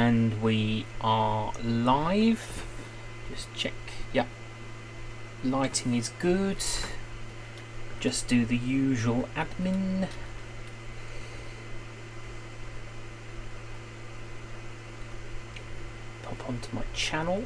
And we are live. Just check. Yep. Lighting is good. Just do the usual admin. Pop onto my channel.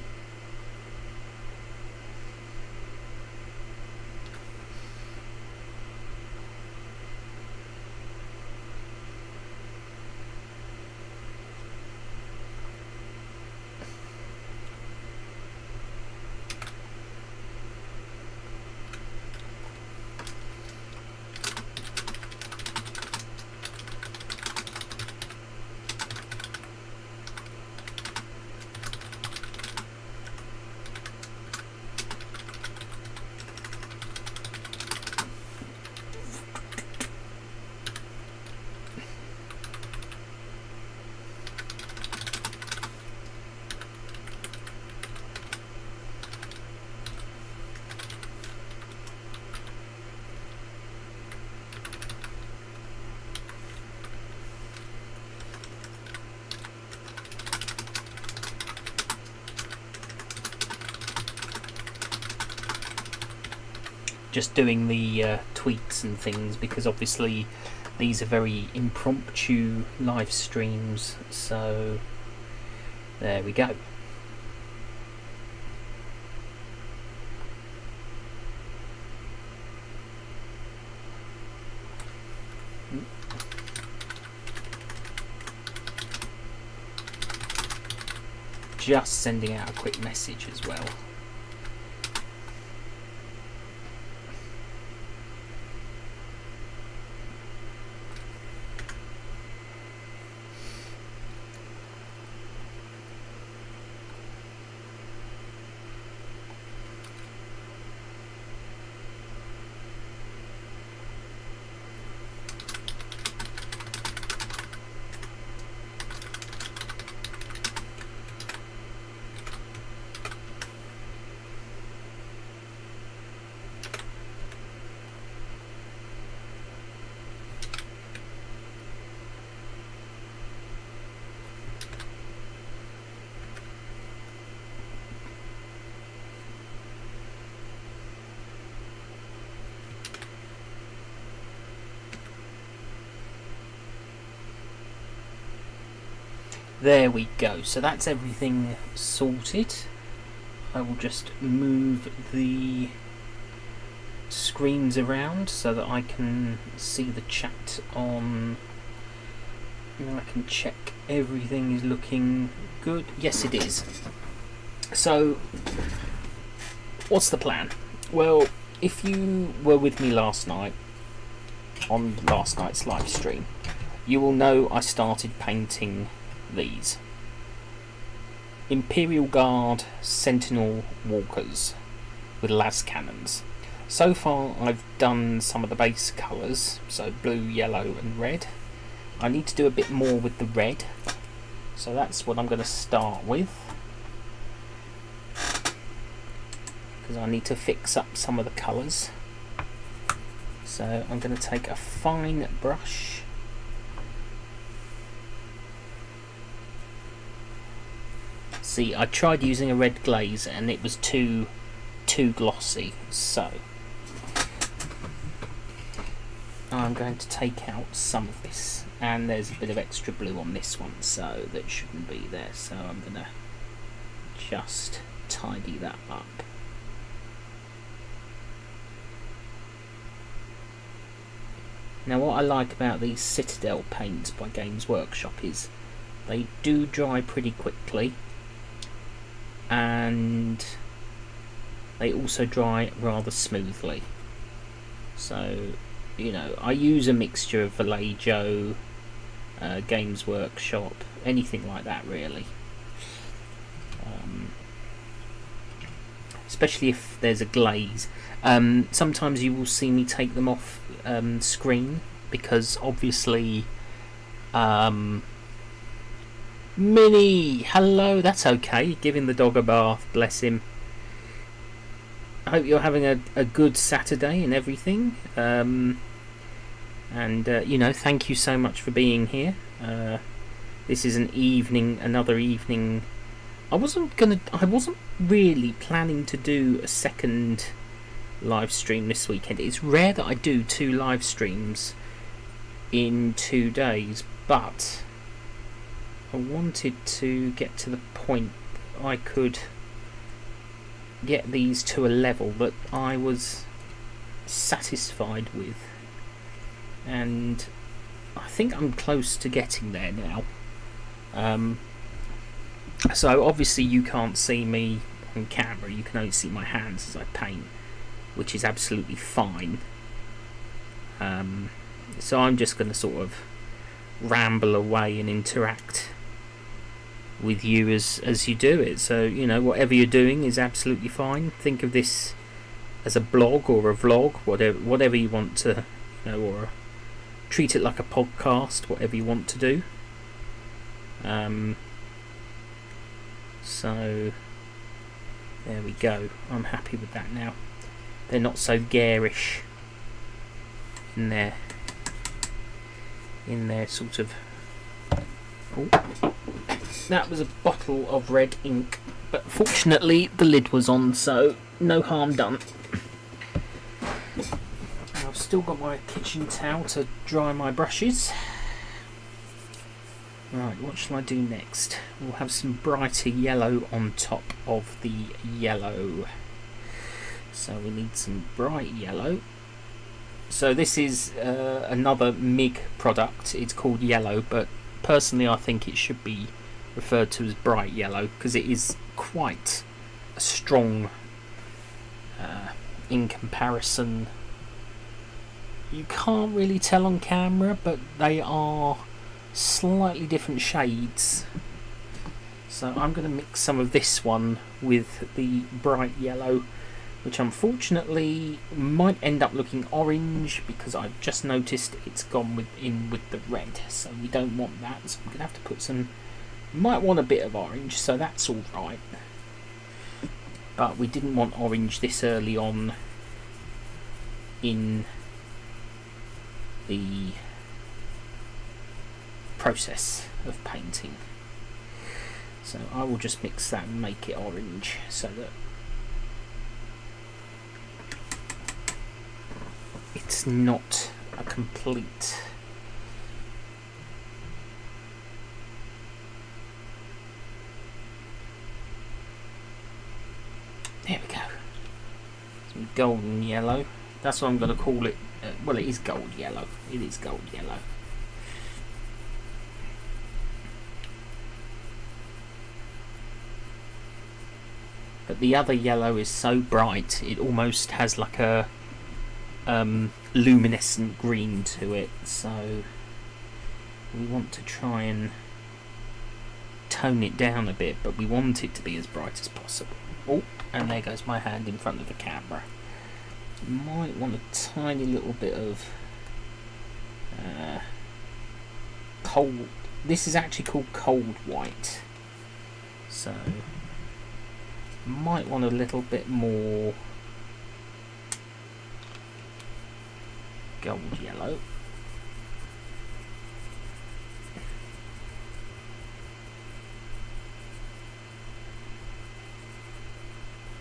Just doing the tweaks and things, because obviously these are very impromptu live streams, so there we go. Just sending out a quick message as well. There we go, so that's everything sorted. I will just move the screens around so that I can see the chat on, and I can check everything is looking good. Yes, it is. So, what's the plan? Well, if you were with me last night, on last night's live stream, you will know I started painting these Imperial Guard Sentinel walkers with las cannons. So far I've done some of the base colours, so blue, yellow and red. I need to do a bit more with the red, so that's what I'm going to start with, because I need to fix up some of the colours. So I'm going to take a fine brush . See, I tried using a red glaze and it was too glossy, so I'm going to take out some of this, and there's a bit of extra blue on this one, so that shouldn't be there, so I'm going to just tidy that up. Now what I like about these Citadel paints by Games Workshop is they do dry pretty quickly, and they also dry rather smoothly. So, you know, I use a mixture of Vallejo, Games Workshop, anything like that really. Especially if there's a glaze. Sometimes you will see me take them off screen, because obviously Minnie, hello, that's okay, giving the dog a bath, bless him. I hope you're having a good Saturday and everything, and you know, thank you so much for being here. This is another evening. I wasn't really planning to do a second live stream this weekend. It's rare that I do 2 live streams in 2 days, but I wanted to get to the point that I could get these to a level that I was satisfied with, and I think I'm close to getting there now. So obviously you can't see me on camera, you can only see my hands as I paint, which is absolutely fine. So I'm just going to sort of ramble away and interact with you as you do it. So, you know, whatever you're doing is absolutely fine. Think of this as a blog or a vlog, whatever you want to, you know, or treat it like a podcast, whatever you want to do. So there we go. I'm happy with that now. They're not so garish in their sort of. Oh, that was a bottle of red ink, but fortunately the lid was on, so no harm done. I've still got my kitchen towel to dry my brushes. Right, what shall I do next? We'll have some brighter yellow on top of the yellow. So we need some bright yellow. So this is another MIG product. It's called yellow, but personally I think it should be referred to as bright yellow, because it is quite a strong in comparison. You can't really tell on camera, but they are slightly different shades. So I'm going to mix some of this one with the bright yellow, which unfortunately might end up looking orange, because I've just noticed it's gone in with the red, so we don't want that. So we're going to have to put some, might want a bit of orange, so that's alright. But we didn't want orange this early on in the process of painting. So I will just mix that and make it orange, so that it's not a complete there we go, some golden yellow. That's what I'm going to call it. Well, it is gold yellow. It is gold yellow. But the other yellow is so bright, it almost has like a luminescent green to it. So we want to try and tone it down a bit, but we want it to be as bright as possible. Oh, and there goes my hand in front of the camera. Might want a tiny little bit of cold. This is actually called cold white, so might want a little bit more gold yellow.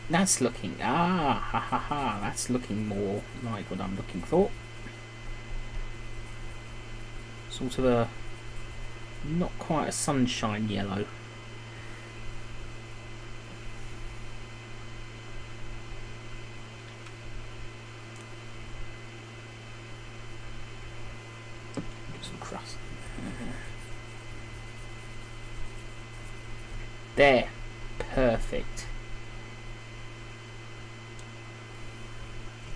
That's looking, that's looking more like what I'm looking for. Sort of a, not quite a sunshine yellow. Some crust. There, perfect.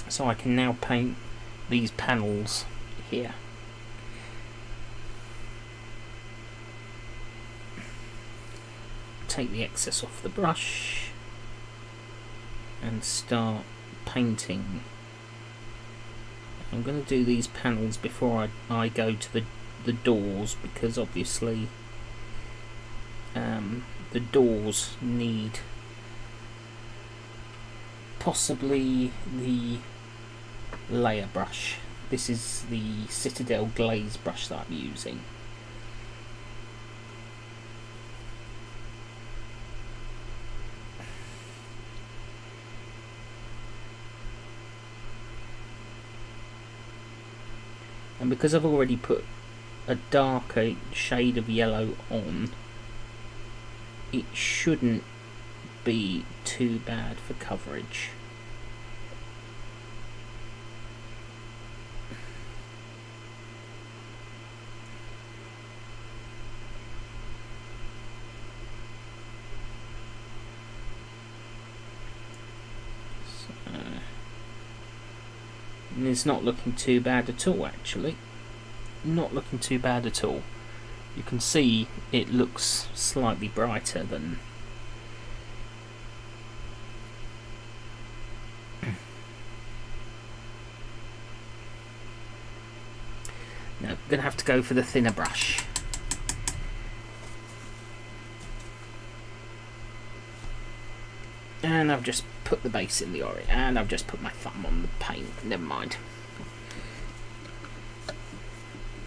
So I can now paint these panels here. Take the excess off the brush and start painting. I'm going to do these panels before I go to the doors, because obviously the doors need possibly the layer brush. This is the Citadel glaze brush that I'm using. and because I've already put a darker shade of yellow on, it shouldn't be too bad for coverage. And it's not looking too bad at all, actually. Not looking too bad at all. You can see it looks slightly brighter than... Now, I'm going to have to go for the thinner brush. And I've just put the base in the orange, and I've just put my thumb on the paint. Never mind.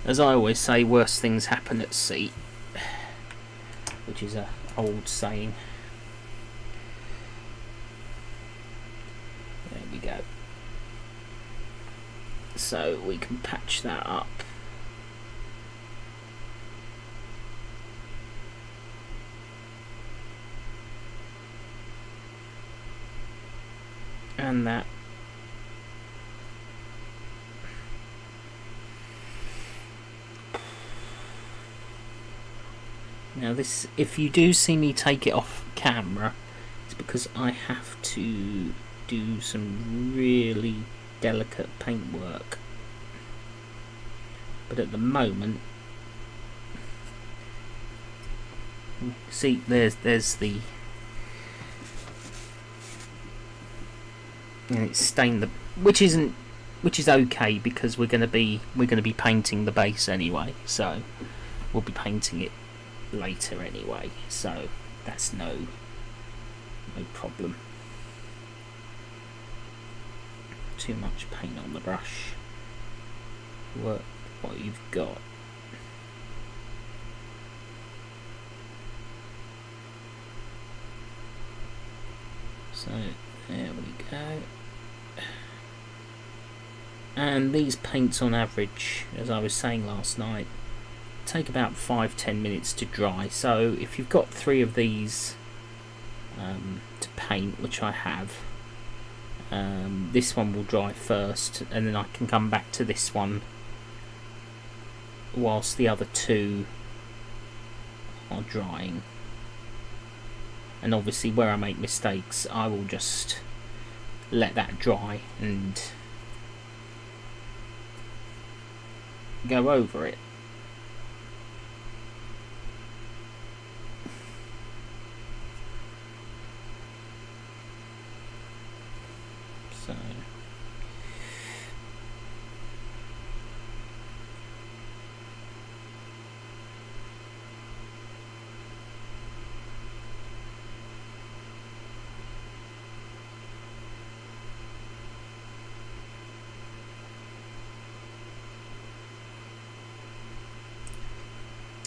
As I always say, worse things happen at sea, which is an old saying. There we go. So we can patch that up. And that. Now this, if you do see me take it off camera, it's because I have to do some really delicate paint work. But at the moment, see, there's the, and it's stained the, which is okay, because we're going to be painting the base anyway, so we'll be painting it later anyway, so that's no problem. Too much paint on the brush. Work what you've got. So there we go. And these paints on average, as I was saying last night, take about 5-10 minutes to dry. So if you've got 3 of these to paint, which I have, this one will dry first, and then I can come back to this one whilst the other 2 are drying. And obviously where I make mistakes, I will just let that dry and go over it. So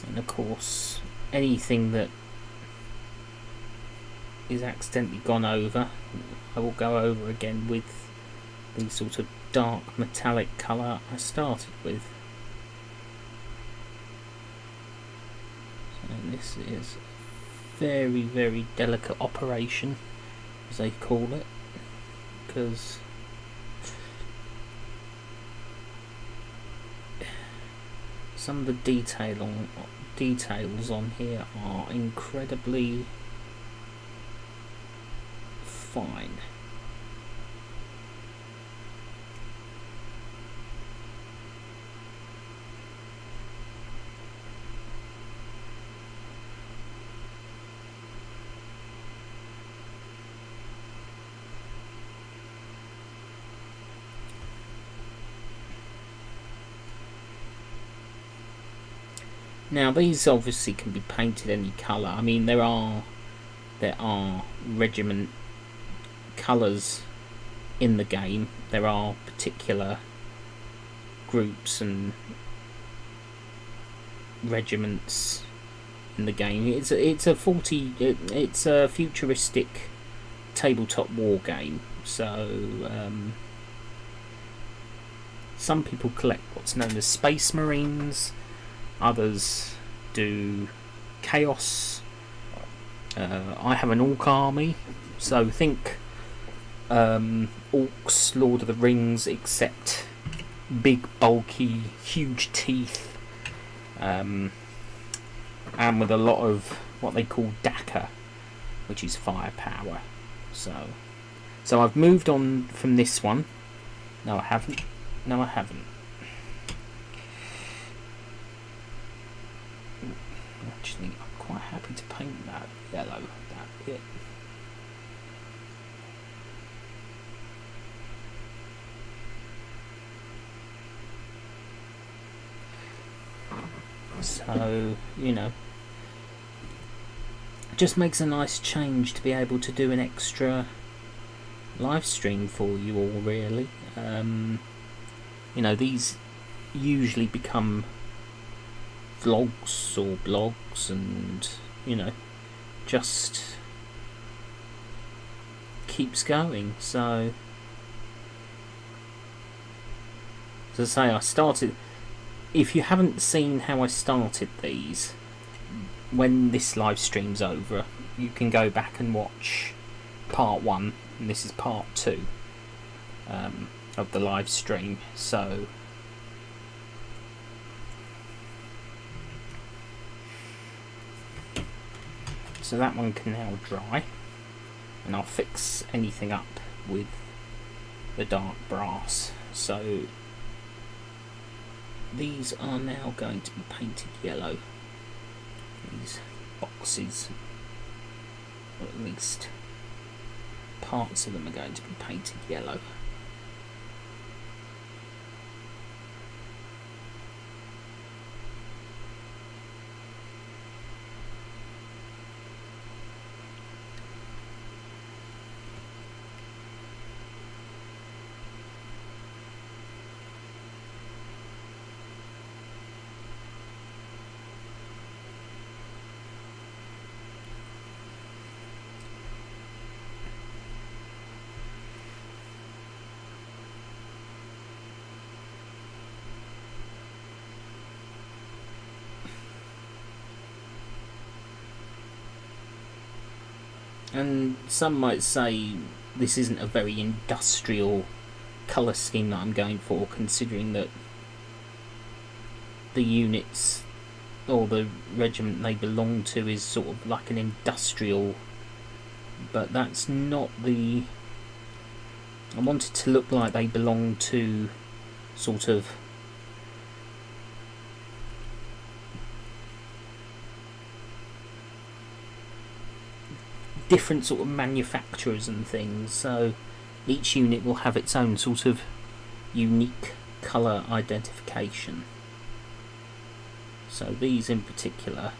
and of course, anything that is accidentally gone over, I will go over again with the sort of dark metallic colour I started with. So this is very, very delicate operation, as they call it, because some of the details on here are incredibly fine. Now these obviously can be painted any colour. I mean, there are regiment colours in the game. There are particular groups and regiments in the game. It's a futuristic tabletop war game. So Some people collect what's known as Space Marines, others do Chaos. I have an Orc army, so think Orcs, Lord of the Rings, except big, bulky, huge teeth, and with a lot of what they call Daka, which is firepower. So I've moved on from this one. No, I haven't. Actually, I'm quite happy to paint that yellow, that bit. So, you know, it just makes a nice change to be able to do an extra live stream for you all, really. You know, these usually become vlogs or blogs, and, you know, just keeps going. So, as I say, I started... If you haven't seen how I started these, when this live stream's over, you can go back and watch part 1, and this is part 2 of the live stream. So that one can now dry, and I'll fix anything up with the dark brass. So these are now going to be painted yellow. These boxes, or at least parts of them, are going to be painted yellow. And some might say this isn't a very industrial colour scheme that I'm going for, considering that the units or the regiment they belong to is sort of like an industrial, but that's not the... I want it to look like they belong to sort of different sort of manufacturers and things, so each unit will have its own sort of unique colour identification. So these in particular,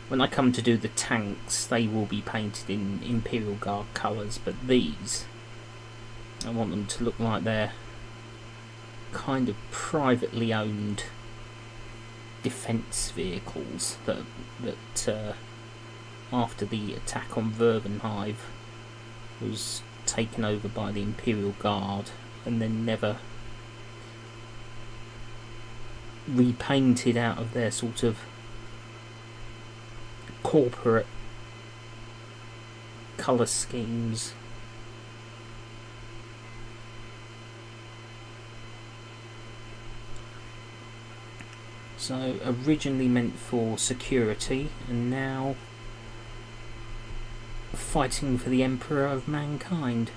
when I come to do the tanks, they will be painted in Imperial Guard colours, but these, I want them to look like they're kind of privately owned defence vehicles that after the attack on Verbenhive was taken over by the Imperial Guard and then never repainted out of their sort of corporate colour schemes. So originally meant for security, and now fighting for the Emperor of Mankind.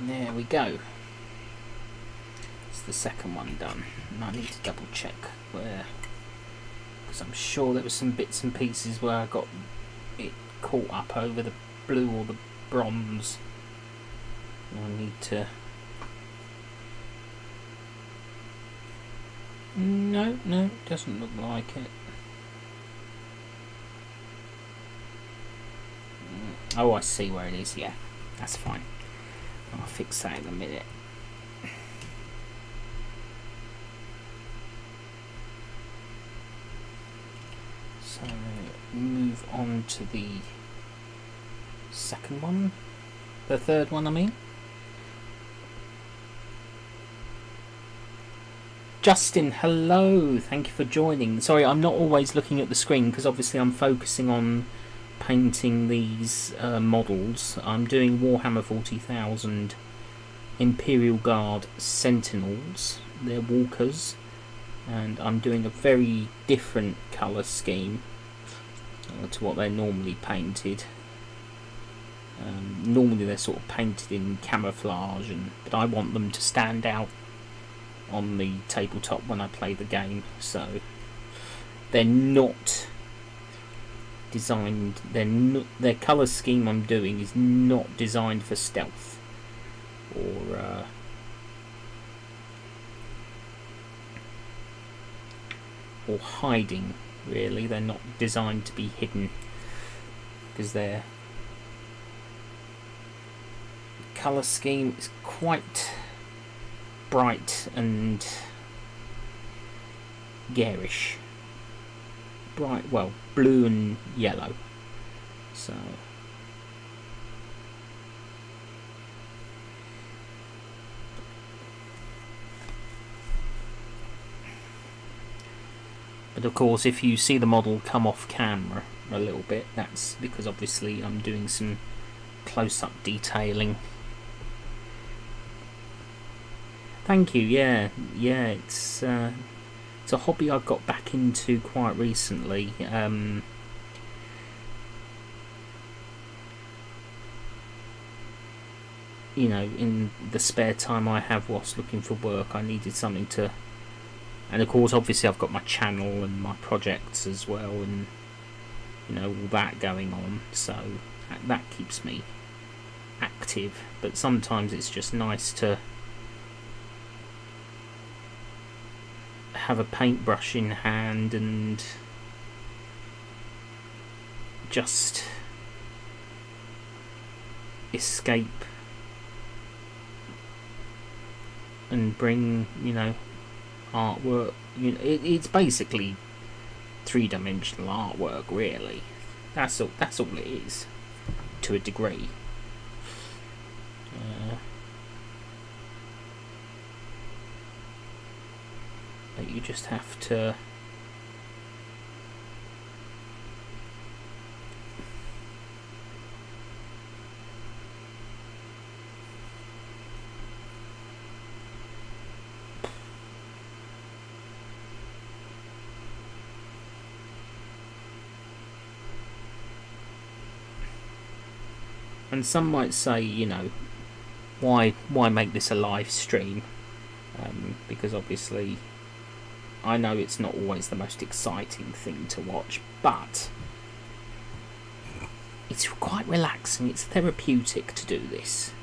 There we go. It's the second one done. And I need to double check where, because I'm sure there were some bits and pieces where I got it caught up over the blue or the bronze. And I need to... No, doesn't look like it. Oh, I see where it is. Yeah, that's fine. I'll fix that in a minute. So move on to the second one, the third one I mean. Justin, hello, thank you for joining. Sorry, I'm not always looking at the screen because obviously I'm focusing on painting these models. I'm doing Warhammer 40,000 Imperial Guard Sentinels, they're walkers, and I'm doing a very different colour scheme to what they're normally painted. Normally they're sort of painted in camouflage, but I want them to stand out on the tabletop when I play the game, so they're not designed, their colour scheme I'm doing is not designed for stealth or hiding, really. They're not designed to be hidden because their colour scheme is quite bright and garish. Bright, well, blue and yellow. So but of course if you see the model come off camera a little bit, that's because obviously I'm doing some close-up detailing. Thank you. Yeah, it's a hobby I got back into quite recently. You know, in the spare time I have whilst looking for work, I needed something to, and of course obviously I've got my channel and my projects as well, and you know, all that going on, so that keeps me active. But sometimes it's just nice to have a paintbrush in hand and just escape and bring, you know, artwork. You know, it's basically three-dimensional artwork, really. That's all it is, to a degree. But you just have to and some might say, you know, why make this a live stream? Because obviously I know it's not always the most exciting thing to watch, but it's quite relaxing. It's therapeutic to do this.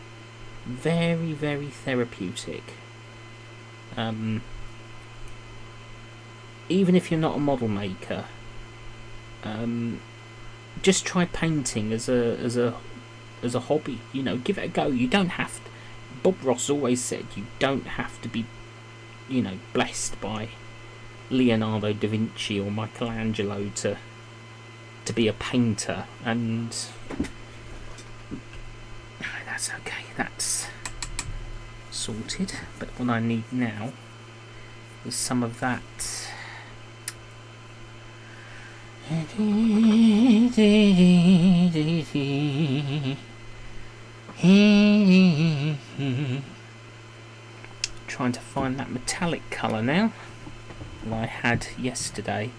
Very, very therapeutic. Even if you're not a model maker, just try painting as a hobby. You know, give it a go. You don't have to, Bob Ross always said you don't have to be, you know, blessed by Leonardo da Vinci or Michelangelo to be a painter, and that's okay, that's sorted. But what I need now is some of that trying to find that metallic colour now that I had yesterday.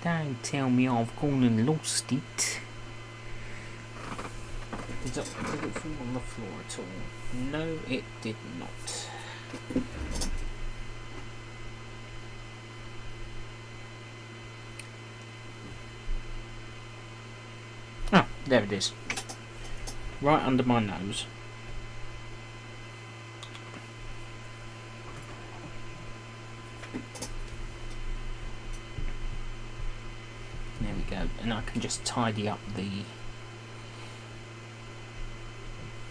Don't tell me I've gone and lost it. Did it fall on the floor at all? No, it did not. Ah, there it is. Right under my nose. There we go. And I can just tidy up the...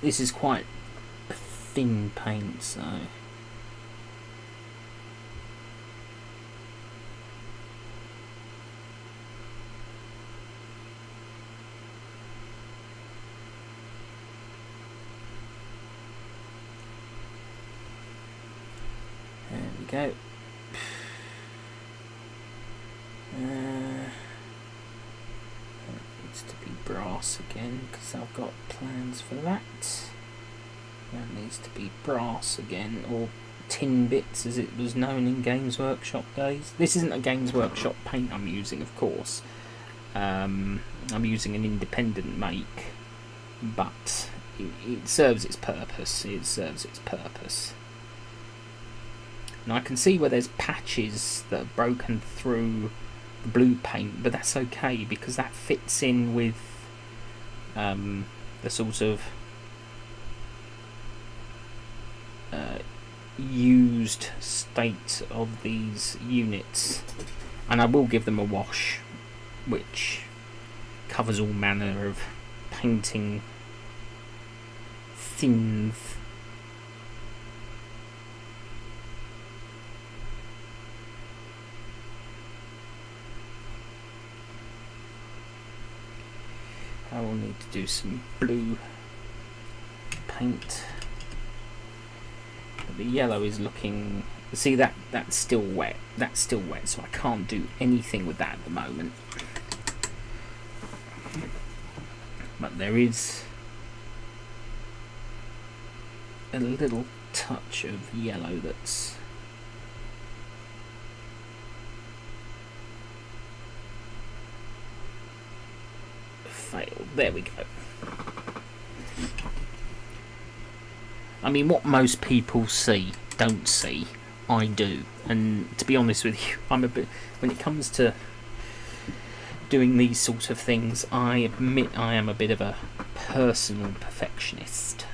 This is quite a thin paint, so... There we go. Needs to be brass again, because I've got plans for that. That needs to be brass again, or tin bits as it was known in Games Workshop days. This isn't a Games Workshop paint I'm using, of course. I'm using an independent make, but it serves its purpose. It serves its purpose. And I can see where there's patches that are broken through the blue paint, but that's okay because that fits in with the sort of used state of these units, and I will give them a wash which covers all manner of painting thins. I will need to do some blue paint. But the yellow is looking... See, that's still wet. That's still wet, so I can't do anything with that at the moment. But there is a little touch of yellow that's... failed. There we go. I mean, what most people don't see, I do. And to be honest with you, I'm a bit... When it comes to doing these sort of things, I admit I am a bit of a personal perfectionist.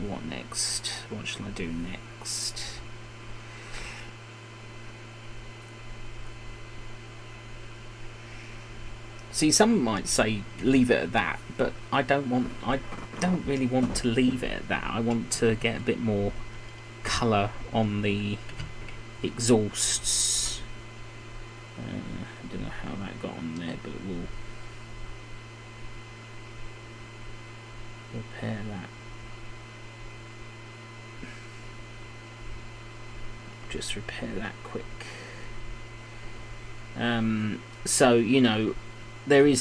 What next? What shall I do next? See, some might say leave it at that, but I don't really want to leave it at that. I want to get a bit more colour on the exhausts. I don't know how that got on there, but we'll repair that. Just repair that quick. So, you know, there is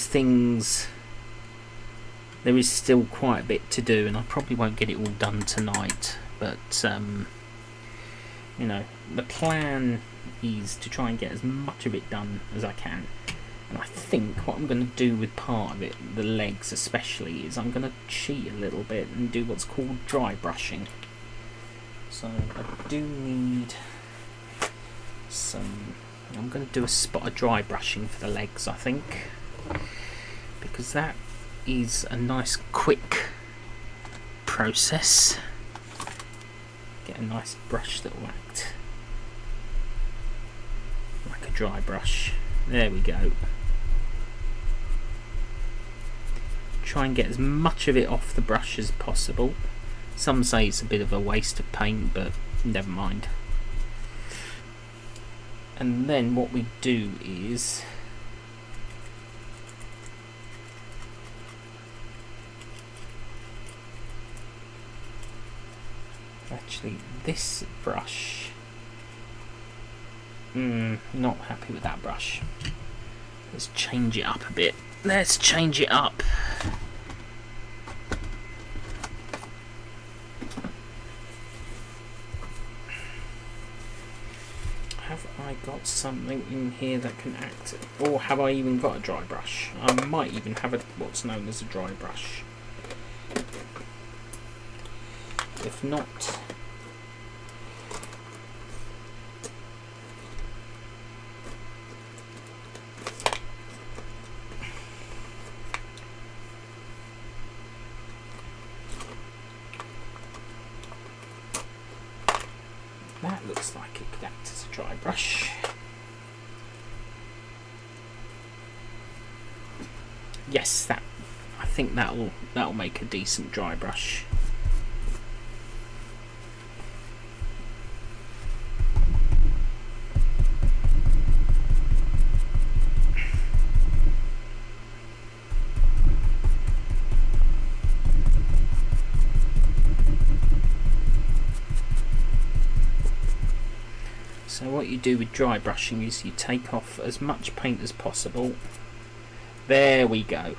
still quite a bit to do, and I probably won't get it all done tonight, but you know, the plan is to try and get as much of it done as I can. And I think what I'm going to do with part of it, the legs especially, is I'm going to cheat a little bit and do what's called dry brushing. So I do need some... I'm going to do a spot of dry brushing for the legs, I think, because that is a nice quick process. Get a nice brush that will act like a dry brush. There we go. Try and get as much of it off the brush as possible. Some say it's a bit of a waste of paint, but never mind. And then what we do is actually this brush, not happy with that brush. Let's change it up a bit. Let's change it up. Have I I got something in here that can act, or have I even got a dry brush? I might even have what's known as a dry brush. If not, that looks like it could act as a dry brush. Yes, I think that'll make a decent dry brush. So what you do with dry brushing is you take off as much paint as possible. There we go.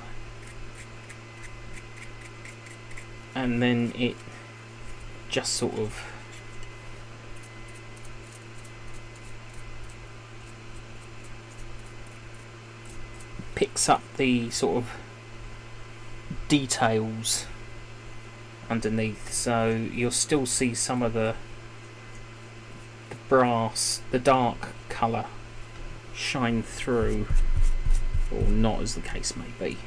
And then it just sort of picks up the sort of details underneath, so you'll still see some of the brass, the dark colour shine through, or not, as the case may be.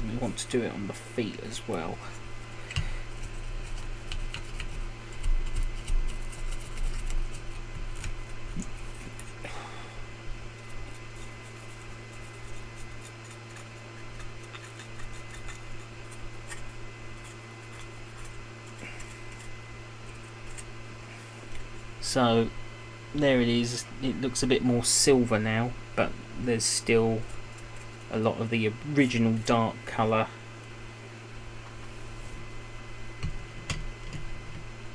And we want to do it on the feet as well. So there it is. It looks a bit more silver now, but there's still a lot of the original dark colour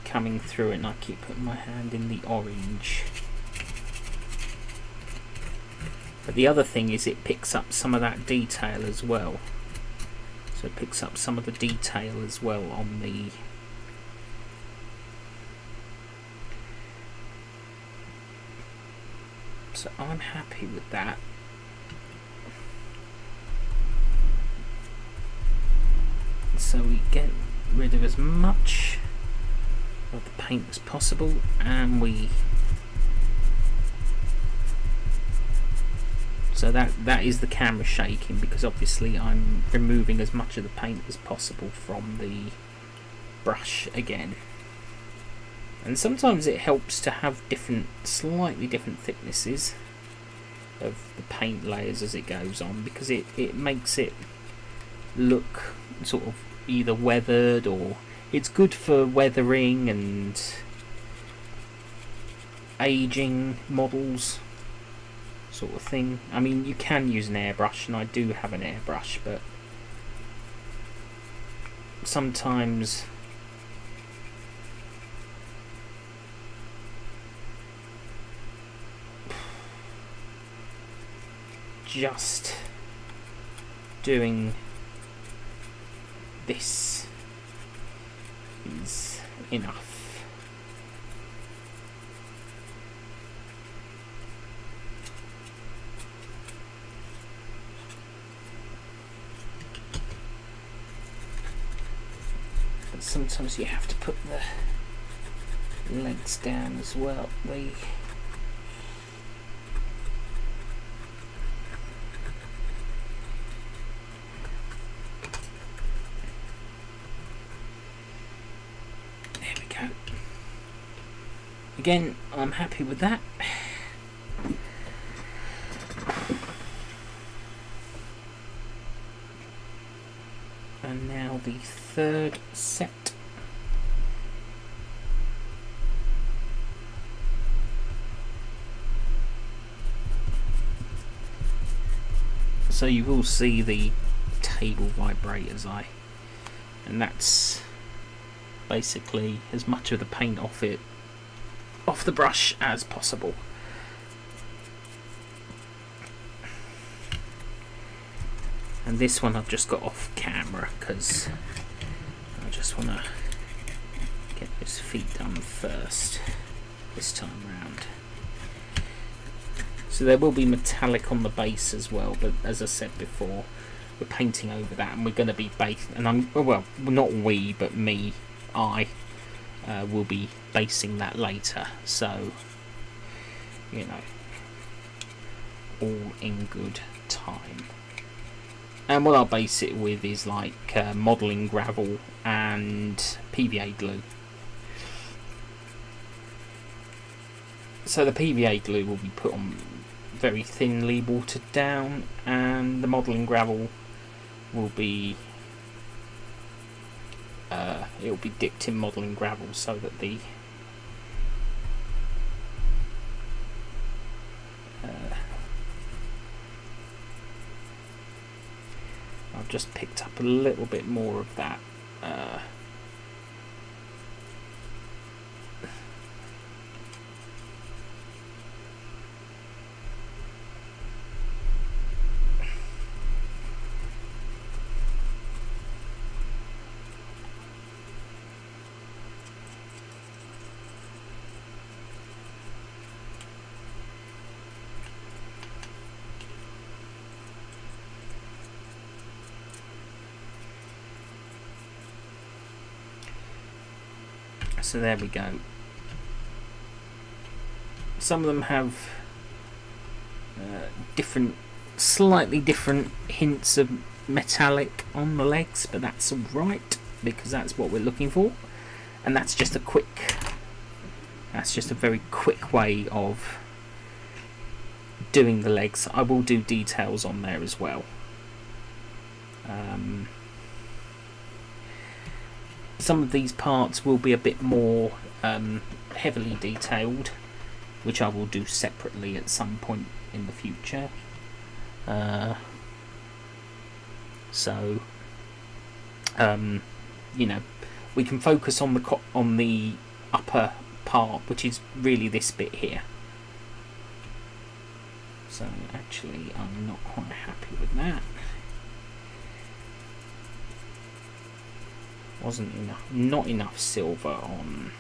coming through it, and I keep putting my hand in the orange. But the other thing is it picks up some of that detail as well. So it picks up some of the detail as well on the so I'm happy with that. So we get rid of as much of the paint as possible, and so that is the camera shaking, because obviously I'm removing as much of the paint as possible from the brush again. And sometimes it helps to have slightly different thicknesses of the paint layers as it goes on, because it makes it look sort of either weathered, or it's good for weathering and aging models sort of thing. I mean, you can use an airbrush, and I do have an airbrush, but sometimes just doing this is enough. But sometimes you have to put the legs down as well. Again, I'm happy with that. And now the third set. So you will see the table vibrators and that's basically as much of the paint off the brush as possible. And this one I've just got off camera because I just want to get his feet done first this time round. So there will be metallic on the base as well, but as I said before, we're painting over that, and we're going to be and well, not we, but I will be basing that later. So, you know, all in good time. And what I'll base it with is like modelling gravel and PVA glue. So the PVA glue will be put on very thinly watered down, and the modelling gravel will be it'll be dipped in modelling gravel so that the I've just picked up a little bit more of that so there we go. Some of them have slightly different hints of metallic on the legs, but that's alright because that's what we're looking for, and that's just a very quick way of doing the legs. I will do details on there as well. Some of these parts will be a bit more heavily detailed, which I will do separately at some point in the future. You know, we can focus on the upper part, which is really this bit here. So actually, I'm not quite happy with that. Wasn't enough, not enough silver on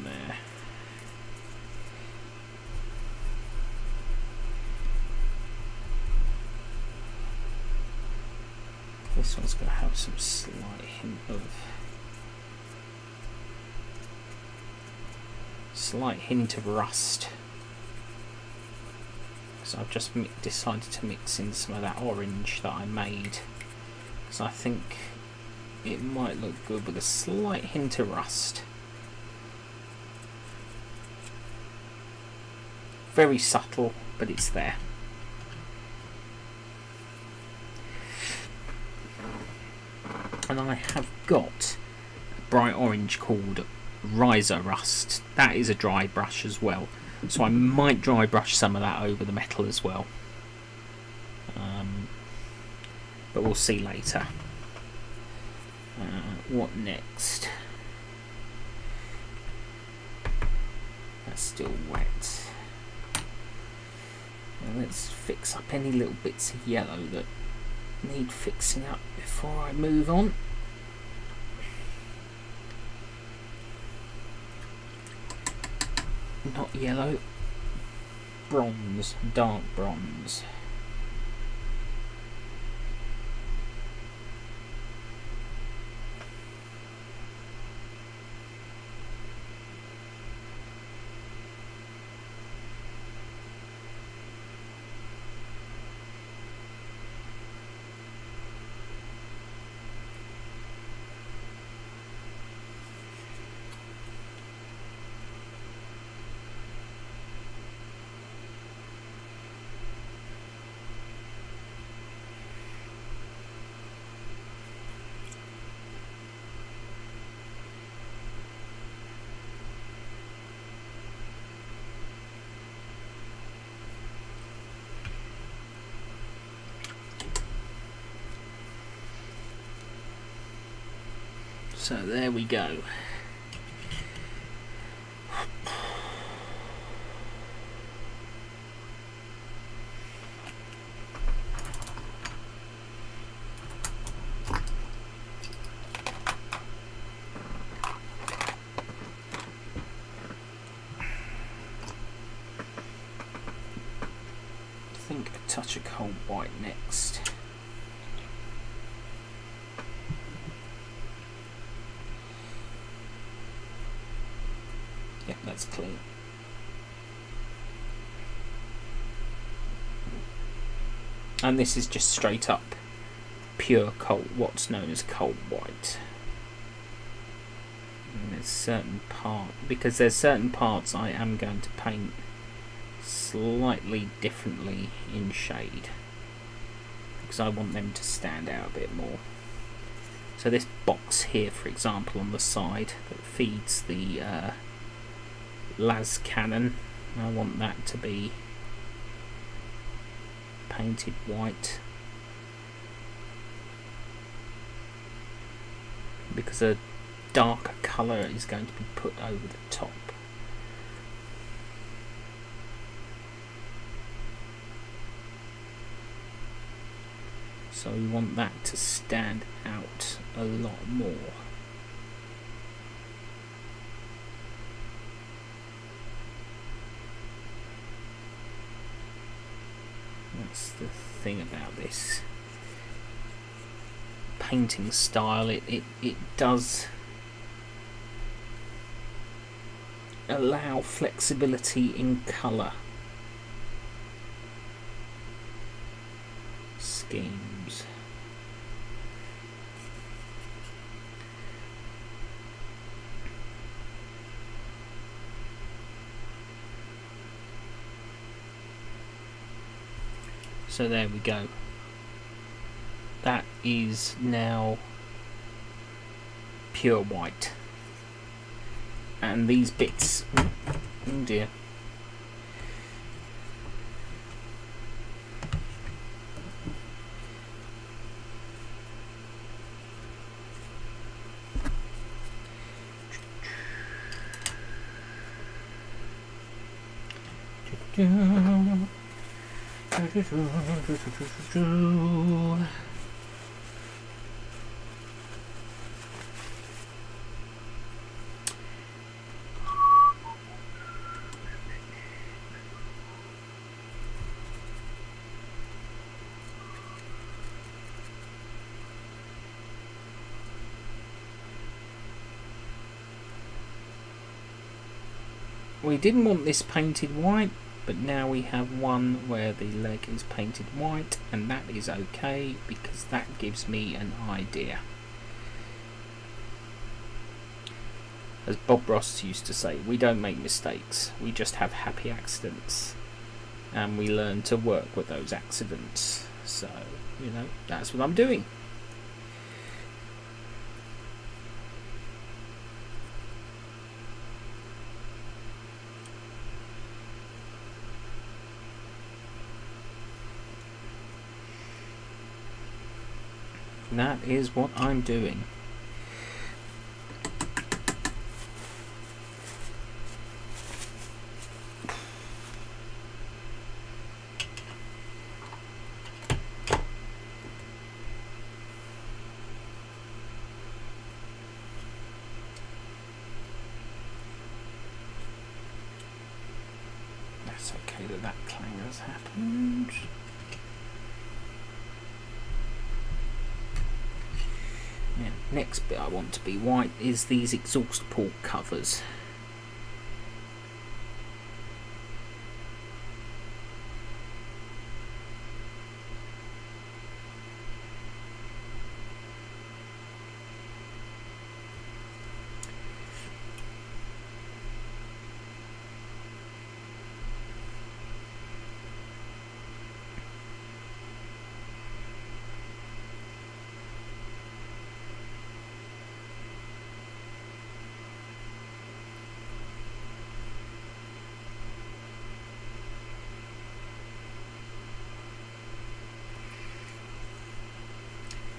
there. This one's going to have some slight hint of rust. So I've just decided to mix in some of that orange that I made, because I think it might look good with a slight hint of rust. Very subtle, but it's there. And I have got a bright orange called Riser Rust. That is a dry brush as well, so I might dry brush some of that over the metal as well, but we'll see later. What next? That's still wet. Now let's fix up any little bits of yellow that need fixing up before I move on. Not yellow, bronze, dark bronze. So there we go. touch of cold white next. Yep, that's clean. And this is just straight up pure cold, what's known as cold white. And there's certain parts I am going to paint slightly differently in shade, because I want them to stand out a bit more. So this box here, for example, on the side that feeds the las cannon, I want that to be painted white, because a darker colour is going to be put over the top. So we want that to stand out a lot more. That's the thing about this painting style, it does allow flexibility in colour schemes. So there we go. That is now pure white. And these bits, oh dear. We didn't want this painted white, but now we have one where the leg is painted white, and that is okay because that gives me an idea. As Bob Ross used to say, we don't make mistakes, we just have happy accidents, and we learn to work with those accidents. So, you know, that's what I'm doing. That is what I'm doing. That's okay that clang has happened. Next bit I want to be white is these exhaust port covers.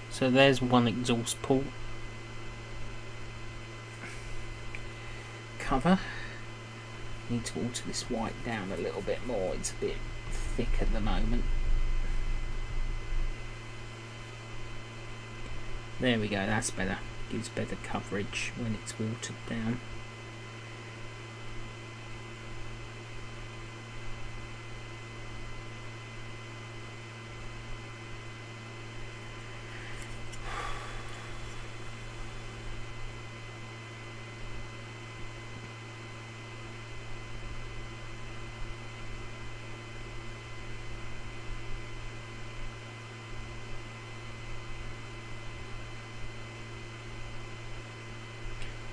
So there's one exhaust port cover. Need to alter this white down a little bit more, it's a bit thick at the moment. There we go, that's better. Gives better coverage when it's watered down.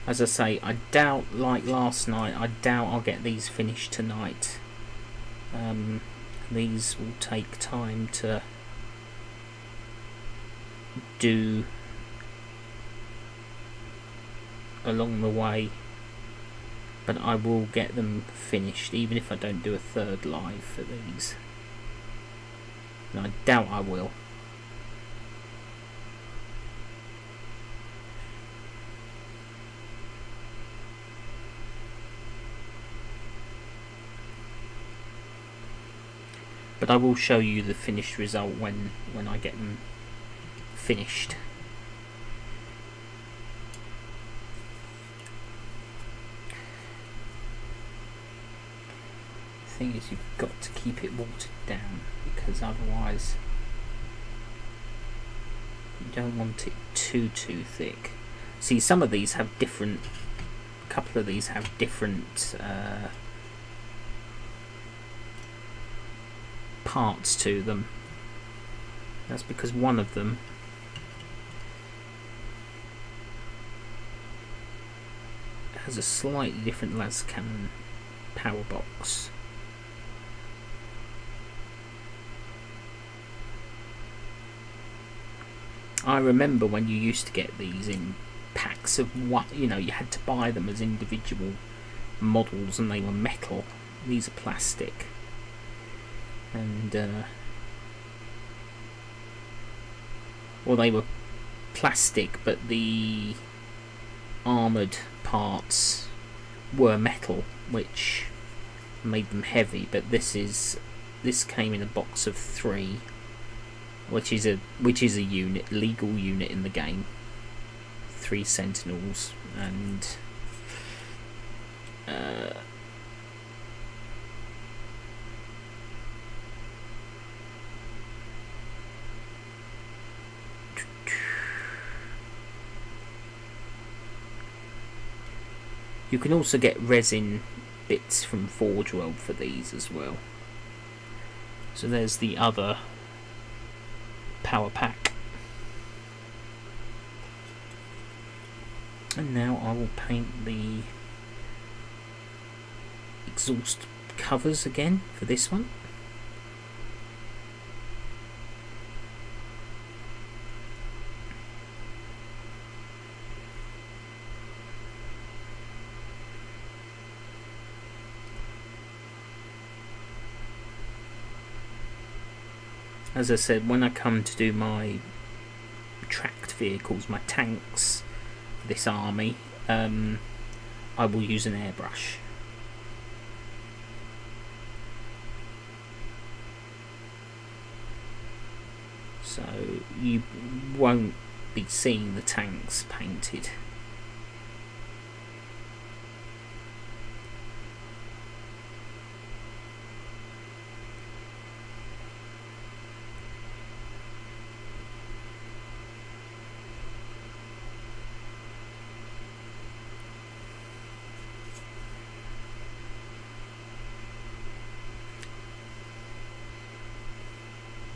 As I say, I doubt, like last night, I doubt I'll get these finished tonight. These will take time to do along the way, but I will get them finished, even if I don't do a third live for these. And I doubt I will. But I will show you the finished result when I get them finished. The thing is, you've got to keep it watered down, because otherwise you don't want it too thick. See, some of these have different, a couple of these have different parts to them. That's because one of them has a slightly different las cannon power box. I remember when you used to get these in packs of what, you know, you had to buy them as individual models and they were metal. These are plastic. And well, they were plastic, but the armoured parts were metal, which made them heavy. But this came in a box of 3, which is a unit, legal unit in the game. 3 Sentinels and you can also get resin bits from Forge World for these as well. So there's the other power pack. And now I will paint the exhaust covers again for this one. As I said, when I come to do my tracked vehicles, my tanks for this army, I will use an airbrush. So you won't be seeing the tanks painted.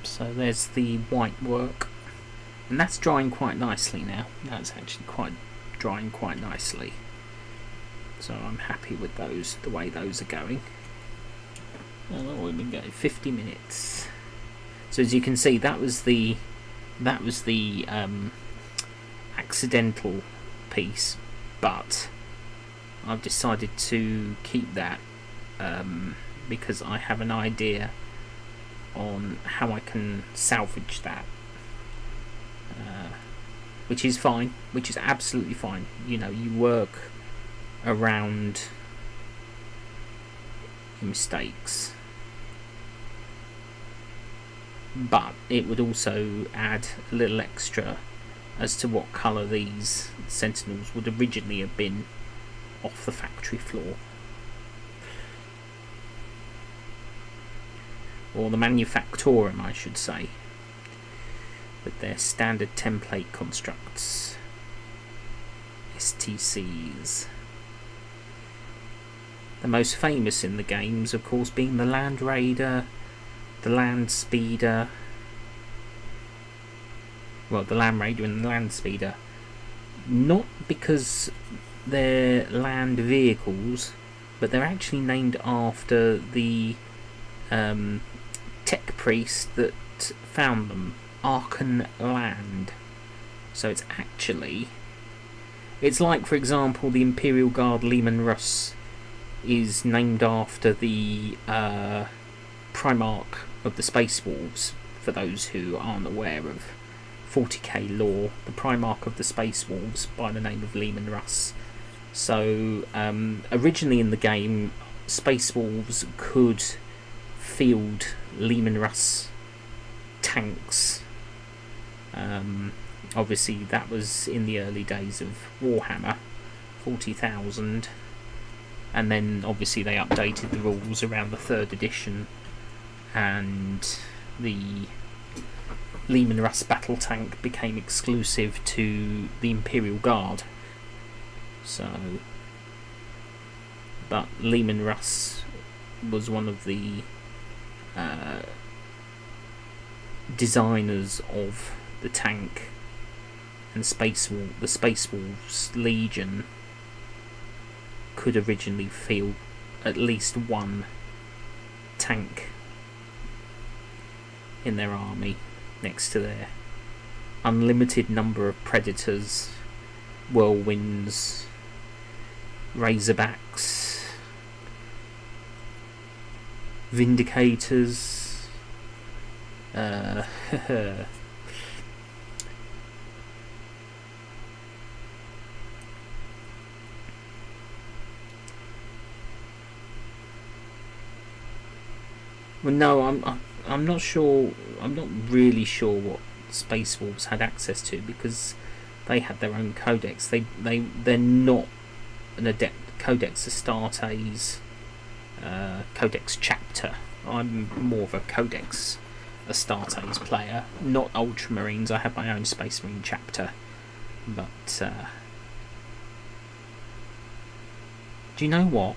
So there's the white work, and that's drying quite nicely now. That's actually drying quite nicely. So I'm happy with those, the way those are going. Oh, we've been going 50 minutes. So as you can see, that was the accidental piece, but I've decided to keep that because I have an idea on how I can salvage that, which is fine, which is absolutely fine. You know, you work around your mistakes, but it would also add a little extra as to what colour these Sentinels would originally have been off the factory floor. Or the manufactorum, I should say, with their standard template constructs, STCs. The most famous in the games, of course, being the Land Raider, the Land Speeder, well, the Land Raider and the Land Speeder, not because they're land vehicles, but they're actually named after the tech priest that found them, Arkan Land. So it's actually, it's like, for example, the Imperial Guard Lehman Russ is named after the Primarch of the Space Wolves. For those who aren't aware of 40k lore, the Primarch of the Space Wolves by the name of Lehman Russ. So originally in the game, Space Wolves could field Lehman Russ tanks. Obviously that was in the early days of Warhammer 40,000, and then obviously they updated the rules around the 3rd edition, and the Lehman Russ battle tank became exclusive to the Imperial Guard. So, but Lehman Russ was one of the designers of the tank, and the Space Wolves Legion could originally field at least one tank in their army next to their unlimited number of Predators, Whirlwinds, Razorbacks, Vindicators, well, no, I'm not sure. I'm not really sure what Space Wolves had access to, because they had their own codex. They're not an adept Codex Astartes, Codex Chapter. I'm more of a Codex Astartes player, not Ultramarines. I have my own Space Marine chapter, but do you know what?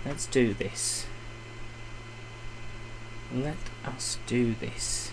Let's do this. Let us do this.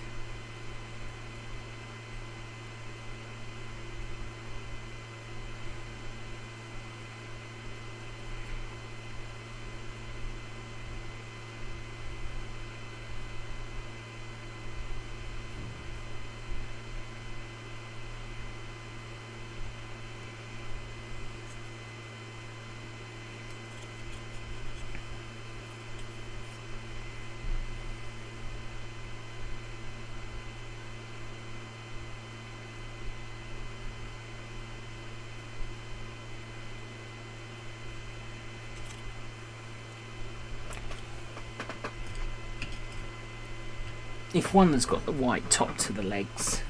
If one has got the white top to the legs,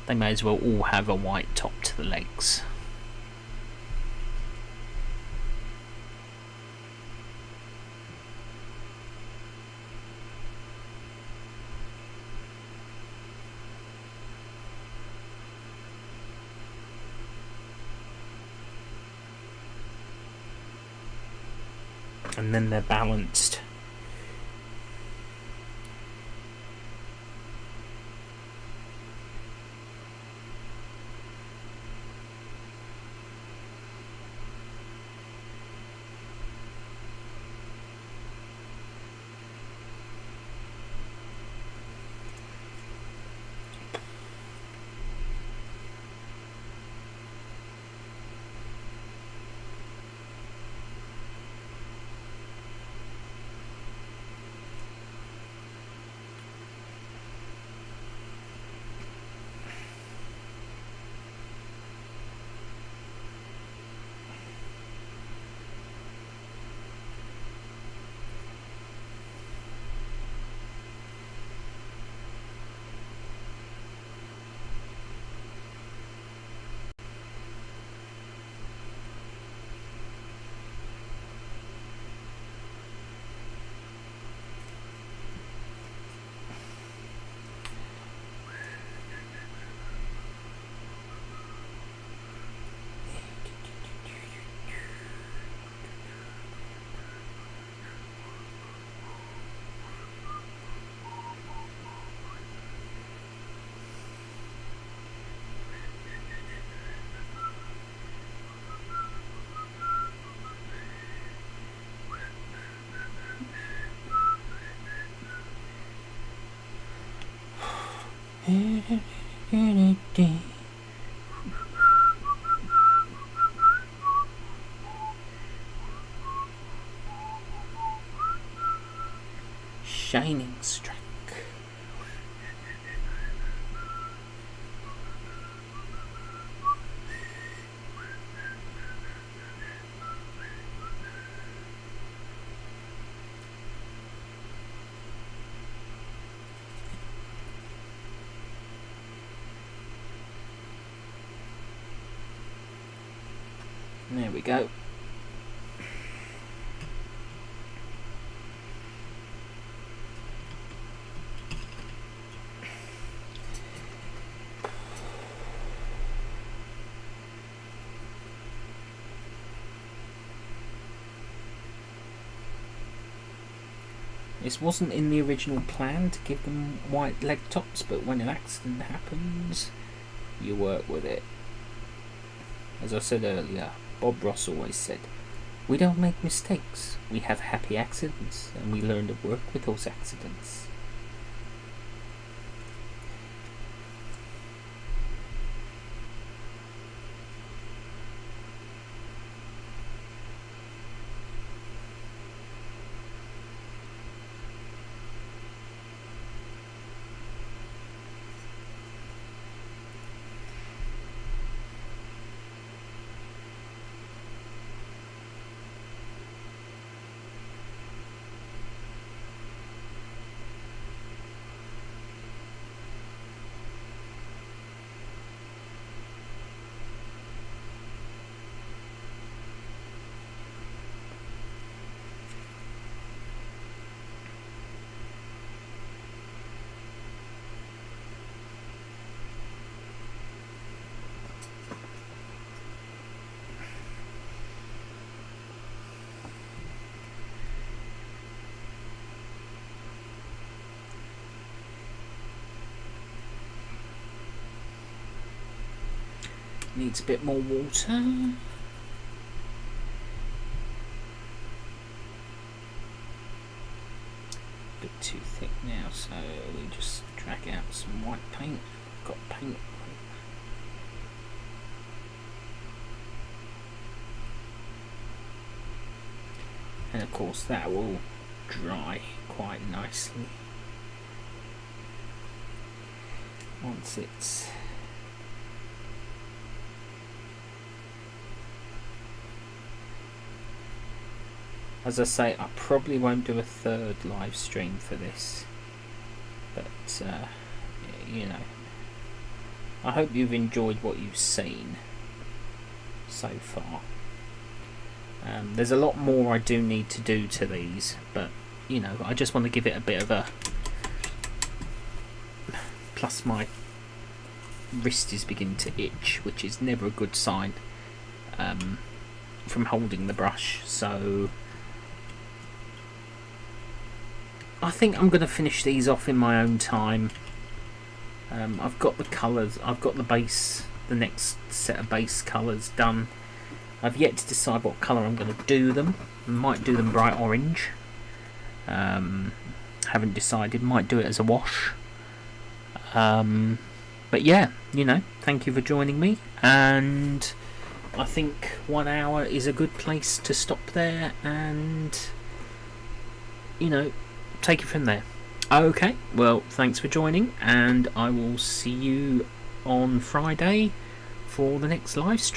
they may as well all have a white top to the legs. And then they're balanced. Shining strike. There we go. This wasn't in the original plan to give them white leg tops, but when an accident happens, you work with it. As I said earlier, Bob Ross always said, we don't make mistakes, we have happy accidents, and we learn to work with those accidents. Needs a bit more water. Bit too thick now, so we just drag out some white paint. Got paint. And of course that will dry quite nicely once it's as I say, I probably won't do a third live stream for this, but you know, I hope you've enjoyed what you've seen so far. There's a lot more I do need to do to these, but you know, I just want to give it a bit of a plus. My wrist is beginning to itch, which is never a good sign from holding the brush, so I think I'm going to finish these off in my own time. I've got the colours, I've got the base, the next set of base colours done. I've yet to decide what colour I'm going to do them. I might do them bright orange. Haven't decided, might do it as a wash. But yeah, you know, thank you for joining me, and I think 1 hour is a good place to stop there, and you know, take it from there. Okay, well, thanks for joining, and I will see you on Friday for the next live stream.